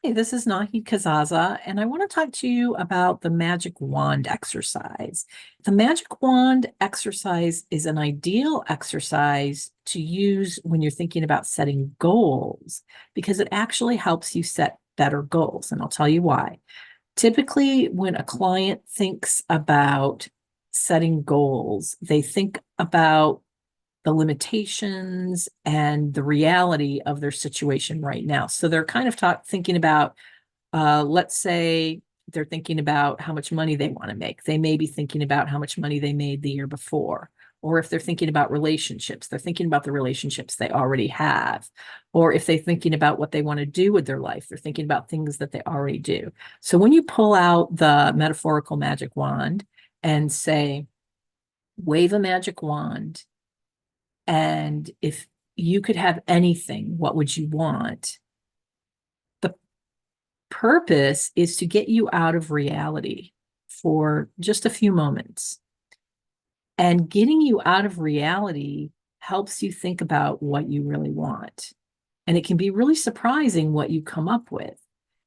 Hey, this is Nahi Kazaza, and I want to talk to you about the magic wand exercise. The magic wand exercise is an ideal exercise to use when you're thinking about setting goals because it actually helps you set better goals. And I'll tell you why. Typically, when a client thinks about setting goals, they think about the limitations and the reality of their situation right now. So they're kind of thinking about, let's say they're thinking about how much money they want to make. They may be thinking about how much money they made the year before. Or if they're thinking about relationships, they're thinking about the relationships they already have. Or if they're thinking about what they want to do with their life, they're thinking about things that they already do. So when you pull out the metaphorical magic wand and say, wave a magic wand, and if you could have anything, what would you want? The purpose is to get you out of reality for just a few moments. And getting you out of reality helps you think about what you really want. And it can be really surprising what you come up with.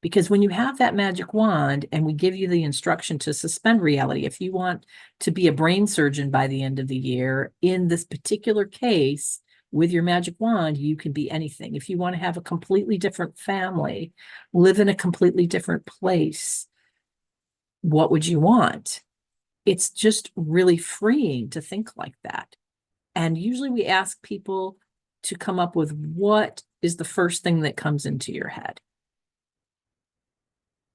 Because when you have that magic wand and we give you the instruction to suspend reality, if you want to be a brain surgeon by the end of the year, in this particular case, with your magic wand, you can be anything. If you want to have a completely different family, live in a completely different place, what would you want? It's just really freeing to think like that. And usually we ask people to come up with what is the first thing that comes into your head.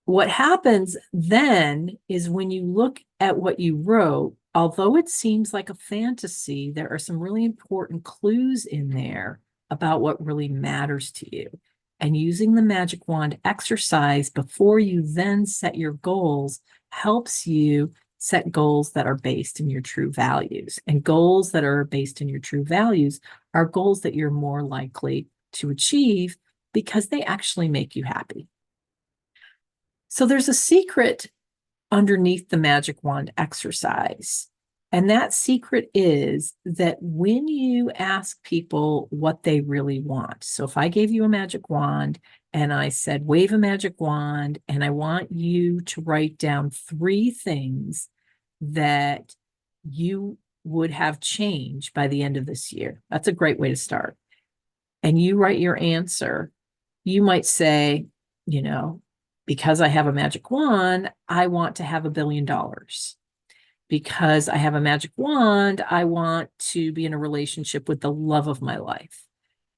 What happens then is when you look at what you wrote, although it seems like a fantasy, there are some really important clues in there about what really matters to you. And using the magic wand exercise before you then set your goals helps you set goals that are based in your true values. And goals that are based in your true values are goals that you're more likely to achieve because they actually make you happy. So there's a secret underneath the magic wand exercise. And that secret is that when you ask people what they really want, so if I gave you a magic wand and I said, wave a magic wand, and I want you to write down three things that you would have changed by the end of this year. That's a great way to start. And you write your answer. You might say, you know, because I have a magic wand, I want to have $1 billion. Because I have a magic wand, I want to be in a relationship with the love of my life.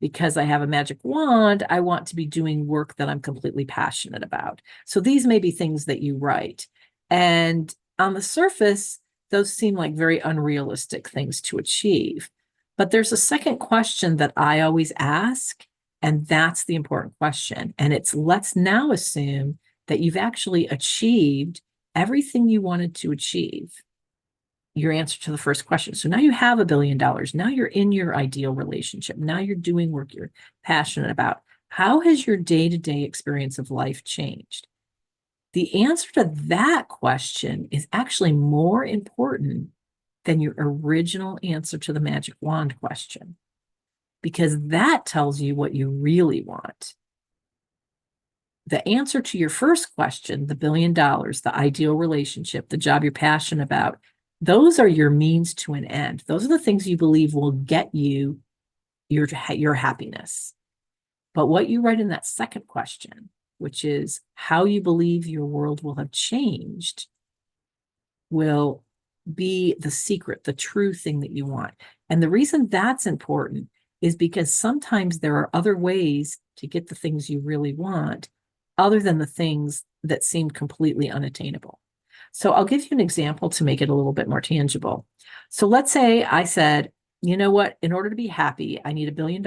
Because I have a magic wand, I want to be doing work that I'm completely passionate about. So these may be things that you write. And on the surface, those seem like very unrealistic things to achieve. But there's a second question that I always ask, and that's the important question. And it's, let's now assume that you've actually achieved everything you wanted to achieve, your answer to the first question. So now you have $1 billion. Now you're in your ideal relationship. Now you're doing work you're passionate about. How has your day-to-day experience of life changed? The answer to that question is actually more important than your original answer to the magic wand question, because that tells you what you really want. The answer to your first question, the $1 billion, the ideal relationship, the job you're passionate about, those are your means to an end. Those are the things you believe will get you your happiness. But what you write in that second question, which is how you believe your world will have changed, will be the secret, the true thing that you want. And the reason that's important is because sometimes there are other ways to get the things you really want, other than the things that seem completely unattainable. So I'll give you an example to make it a little bit more tangible. So let's say I said, you know what, in order to be happy, I need $1 billion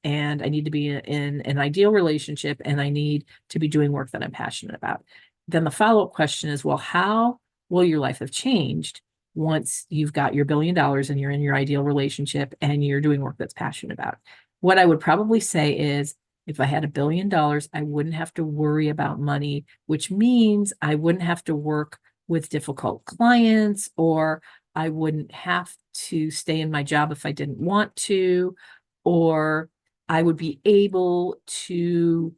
and I need to be in an ideal relationship and I need to be doing work that I'm passionate about. Then the follow-up question is, well, how will your life have changed once you've got your $1 billion and you're in your ideal relationship and you're doing work that's passionate about? What I would probably say is, if I had $1 billion, I wouldn't have to worry about money, which means I wouldn't have to work with difficult clients, or I wouldn't have to stay in my job if I didn't want to, or I would be able to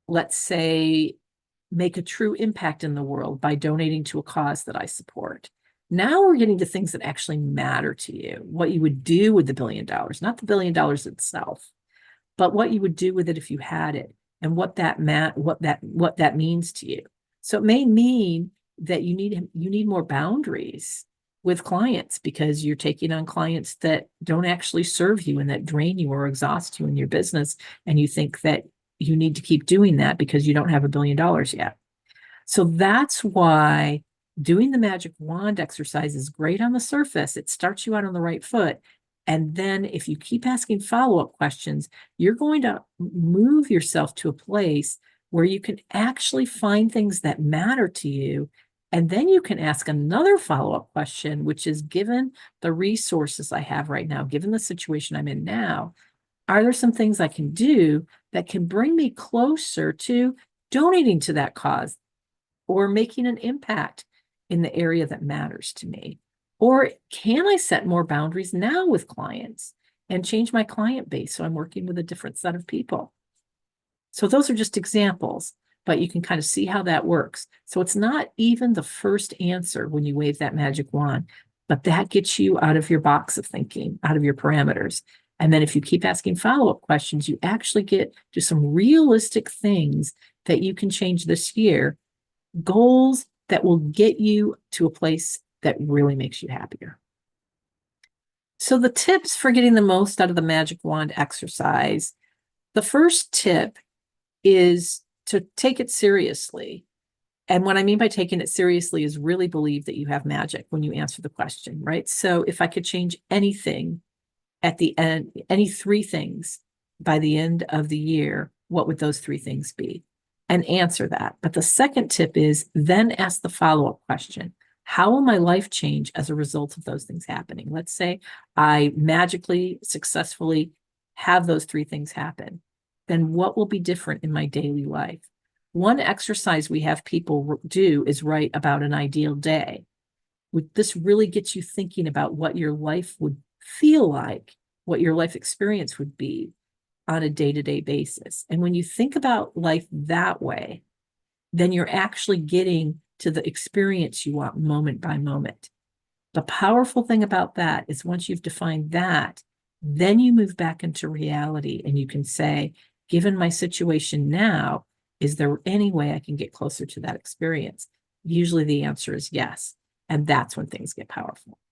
let's say, make a true impact in the world by donating to a cause that I support. Now we're getting to things that actually matter to you, what you would do with the $1 billion, not the $1 billion itself, but what you would do with it if you had it, and what that means to you. So it may mean that you need more boundaries with clients because you're taking on clients that don't actually serve you and that drain you or exhaust you in your business, and you think that you need to keep doing that because you don't have $1 billion yet. So that's why doing the magic wand exercise is great on the surface. It starts you out on the right foot. And then if you keep asking follow-up questions, you're going to move yourself to a place where you can actually find things that matter to you. And then you can ask another follow-up question, which is, given the resources I have right now, given the situation I'm in now, are there some things I can do that can bring me closer to donating to that cause or making an impact in the area that matters to me? Or can I set more boundaries now with clients and change my client base so I'm working with a different set of people? So those are just examples, but you can kind of see how that works. So it's not even the first answer when you wave that magic wand, but that gets you out of your box of thinking, out of your parameters. And then if you keep asking follow-up questions, you actually get to some realistic things that you can change this year, goals that will get you to a place that really makes you happier. So the tips for getting the most out of the magic wand exercise, the first tip is to take it seriously. And what I mean by taking it seriously is really believe that you have magic when you answer the question, right? So if I could change anything at the end, any 3 things by the end of the year, what would those 3 things be? And answer that. But the second tip is then ask the follow-up question. How will my life change as a result of those things happening? Let's say I magically, successfully have those 3 things happen. Then what will be different in my daily life? One exercise we have people do is write about an ideal day. This really gets you thinking about what your life would feel like, what your life experience would be on a day-to-day basis. And when you think about life that way, then you're actually getting to the experience you want moment by moment. The powerful thing about that is once you've defined that, then you move back into reality and you can say, given my situation now, is there any way I can get closer to that experience? Usually the answer is yes. And that's when things get powerful.